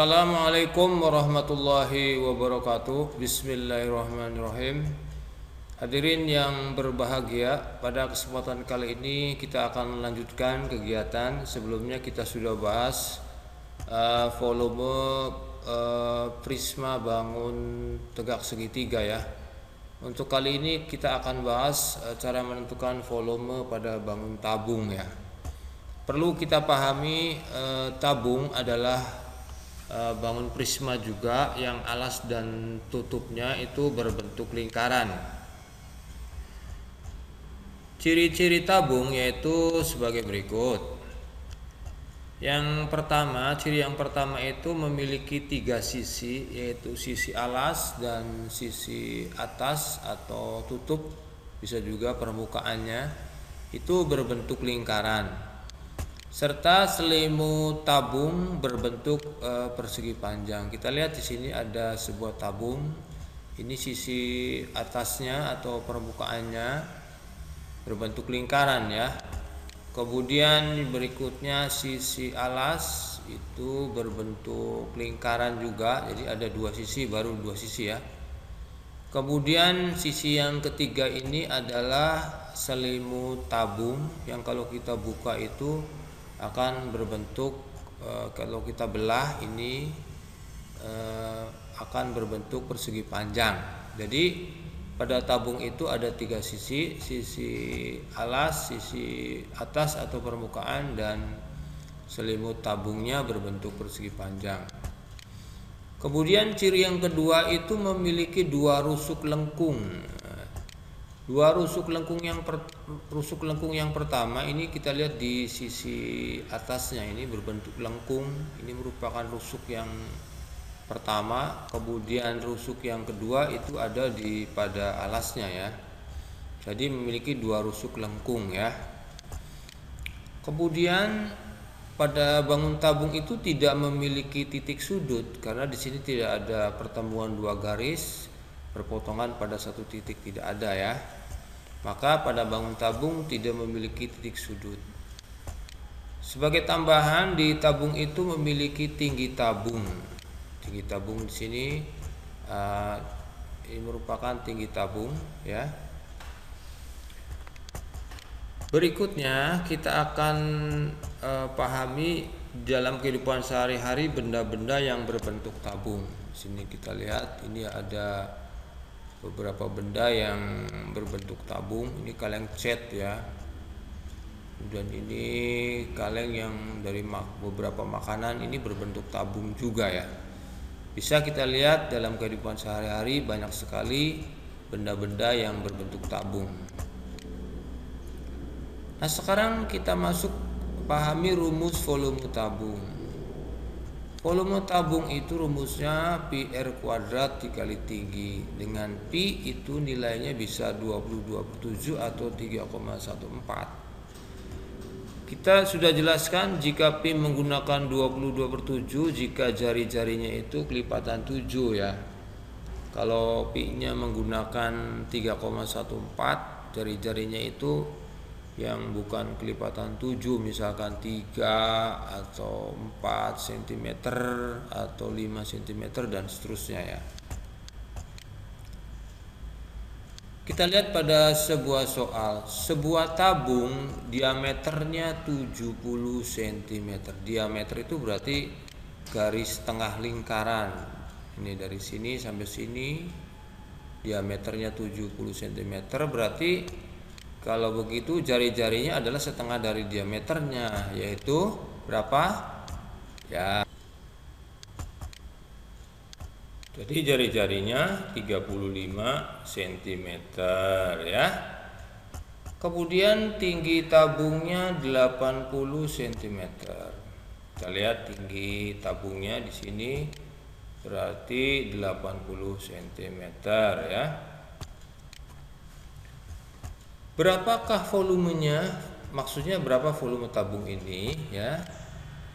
Assalamualaikum warahmatullahi wabarakatuh. Bismillahirrahmanirrahim. Hadirin yang berbahagia, pada kesempatan kali ini kita akan melanjutkan kegiatan. Sebelumnya kita sudah bahas volume prisma bangun tegak segitiga ya. Untuk kali ini kita akan bahas cara menentukan volume pada bangun tabung ya. Perlu kita pahami tabung adalah bangun prisma juga yang alas dan tutupnya itu berbentuk lingkaran. Ciri-ciri tabung yaitu sebagai berikut. Ciri yang pertama itu memiliki 3 sisi, yaitu sisi alas dan sisi atas atau tutup, bisa juga permukaannya itu berbentuk lingkaran. Serta selimut tabung berbentuk persegi panjang. Kita lihat di sini ada sebuah tabung. Ini sisi atasnya atau permukaannya berbentuk lingkaran ya. Kemudian berikutnya sisi alas itu berbentuk lingkaran juga. Jadi ada 2 sisi, baru 2 sisi ya. Kemudian sisi yang ketiga ini adalah selimut tabung yang kalau kita buka itu akan berbentuk kalau kita belah ini akan berbentuk persegi panjang. Jadi pada tabung itu ada 3 sisi, sisi alas, sisi atas atau permukaan, dan selimut tabungnya berbentuk persegi panjang. Kemudian ciri yang kedua itu memiliki 2 rusuk lengkung. Rusuk lengkung yang pertama ini kita lihat di sisi atasnya ini berbentuk lengkung. Ini merupakan rusuk yang pertama. Kemudian rusuk yang kedua itu ada pada alasnya ya. Jadi memiliki 2 rusuk lengkung ya. Kemudian pada bangun tabung itu tidak memiliki titik sudut karena di sini tidak ada pertemuan 2 garis berpotongan pada satu titik, tidak ada ya. Maka pada bangun tabung tidak memiliki titik sudut. Sebagai tambahan, di tabung itu memiliki tinggi tabung. Tinggi tabung di sini ini merupakan tinggi tabung ya. Berikutnya kita akan pahami dalam kehidupan sehari-hari benda-benda yang berbentuk tabung. Di sini kita lihat ini ada beberapa benda yang berbentuk tabung. Ini kaleng cat ya. Dan ini kaleng yang dari beberapa makanan ini berbentuk tabung juga ya. Bisa kita lihat dalam kehidupan sehari-hari banyak sekali benda-benda yang berbentuk tabung. Nah, sekarang kita masuk pahami rumus volume tabung. Volume tabung itu rumusnya pi R kuadrat dikali tinggi, dengan pi itu nilainya bisa 22/7 atau 3,14. Kita sudah jelaskan jika pi menggunakan 22/7 jika jari-jarinya itu kelipatan 7 ya. Kalau pi nya menggunakan 3,14, jari-jarinya itu yang bukan kelipatan 7, misalkan 3 atau 4 cm atau 5 cm dan seterusnya ya. Kita lihat pada sebuah soal. Sebuah tabung diameternya 70 cm. Diameter itu berarti garis tengah lingkaran. Ini dari sini sampai sini diameternya 70 cm, berarti kalau begitu jari-jarinya adalah setengah dari diameternya, yaitu berapa? Ya. Jadi jari-jarinya 35 cm ya. Kemudian tinggi tabungnya 80 cm. Kita lihat tinggi tabungnya di sini berarti 80 cm ya. Berapakah volumenya? Maksudnya berapa volume tabung ini ya?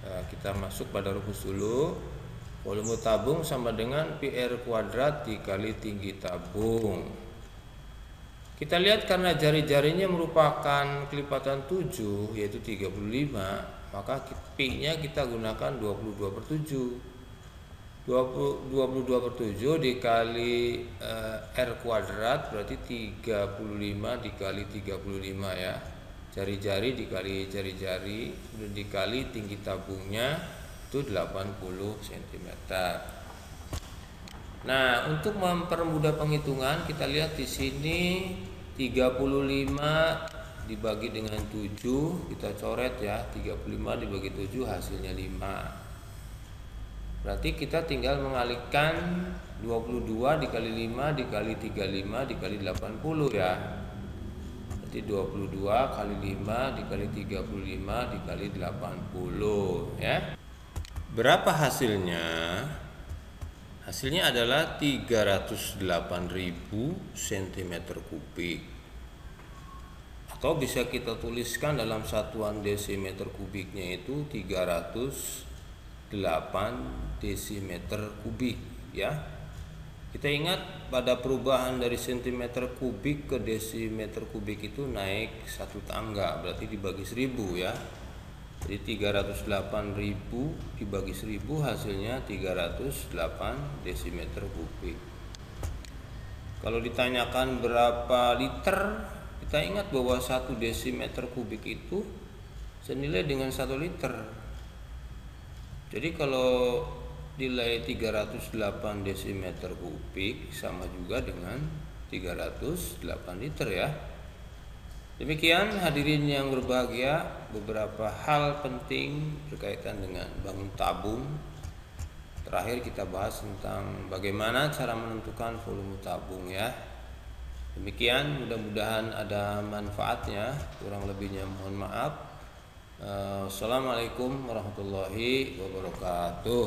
Nah, kita masuk pada rumus dulu. Volume tabung sama dengan pi R kuadrat dikali tinggi tabung. Kita lihat karena jari-jarinya merupakan kelipatan 7 yaitu 35, maka pi nya kita gunakan 22/7. 22/7 dikali R kuadrat berarti 35 dikali 35 ya. Jari-jari dikali jari-jari dan dikali tinggi tabungnya itu 80 cm. Nah, untuk mempermudah penghitungan kita lihat di sini 35 dibagi dengan 7, kita coret ya. 35 dibagi 7 hasilnya 5. Berarti kita tinggal mengalihkan 22 dikali 5 dikali 35 dikali 80 ya. Berarti 22 kali 5 dikali 35 dikali 80 ya. Berapa hasilnya? Hasilnya adalah 308.000 cm3. Atau bisa kita tuliskan dalam satuan desimeter kubiknya itu 308 desimeter kubik ya. Kita ingat pada perubahan dari centimeter kubik ke desimeter kubik itu naik satu tangga, berarti dibagi 1000 ya. Jadi 308.000 dibagi 1000 hasilnya 308 desimeter kubik. Kalau ditanyakan berapa liter, kita ingat bahwa 1 desimeter kubik itu senilai dengan 1 liter. Jadi kalau nilai 308 desimeter kubik sama juga dengan 308 liter ya. Demikian hadirin yang berbahagia, beberapa hal penting berkaitan dengan bangun tabung. Terakhir kita bahas tentang bagaimana cara menentukan volume tabung ya. Demikian, mudah-mudahan ada manfaatnya, kurang lebihnya mohon maaf. Assalamualaikum warahmatullahi wabarakatuh.